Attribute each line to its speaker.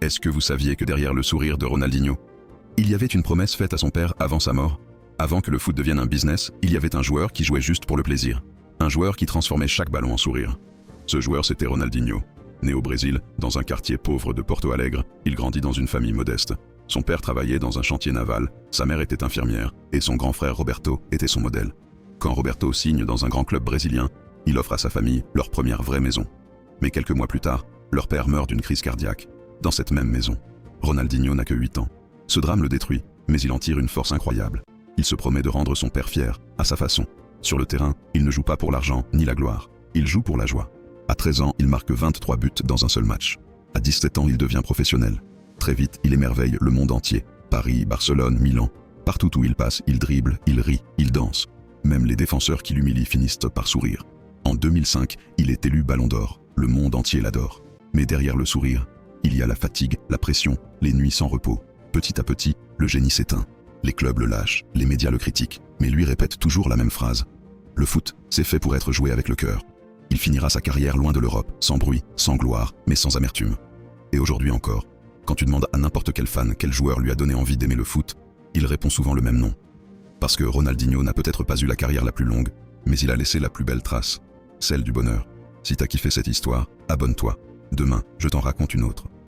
Speaker 1: Est-ce que vous saviez que derrière le sourire de Ronaldinho, il y avait une promesse faite à son père avant sa mort? Avant que le foot devienne un business, il y avait un joueur qui jouait juste pour le plaisir. Un joueur qui transformait chaque ballon en sourire. Ce joueur, c'était Ronaldinho. Né au Brésil, dans un quartier pauvre de Porto Alegre, il grandit dans une famille modeste. Son père travaillait dans un chantier naval, sa mère était infirmière, et son grand frère Roberto était son modèle. Quand Roberto signe dans un grand club brésilien, il offre à sa famille leur première vraie maison. Mais quelques mois plus tard, leur père meurt d'une crise cardiaque. Dans cette même maison, Ronaldinho n'a que 8 ans. Ce drame le détruit, mais il en tire une force incroyable. Il se promet de rendre son père fier, à sa façon. Sur le terrain, il ne joue pas pour l'argent ni la gloire. Il joue pour la joie. À 13 ans, il marque 23 buts dans un seul match. À 17 ans, il devient professionnel. Très vite, il émerveille le monde entier. Paris, Barcelone, Milan. Partout où il passe, il dribble, il rit, il danse. Même les défenseurs qui l'humilient finissent par sourire. En 2005, il est élu Ballon d'Or. Le monde entier l'adore. Mais derrière le sourire, il y a la fatigue, la pression, les nuits sans repos. Petit à petit, le génie s'éteint. Les clubs le lâchent, les médias le critiquent, mais lui répète toujours la même phrase. Le foot, c'est fait pour être joué avec le cœur. Il finira sa carrière loin de l'Europe, sans bruit, sans gloire, mais sans amertume. Et aujourd'hui encore, quand tu demandes à n'importe quel fan quel joueur lui a donné envie d'aimer le foot, il répond souvent le même nom. Parce que Ronaldinho n'a peut-être pas eu la carrière la plus longue, mais il a laissé la plus belle trace, celle du bonheur. Si t'as kiffé cette histoire, abonne-toi. Demain, je t'en raconte une autre.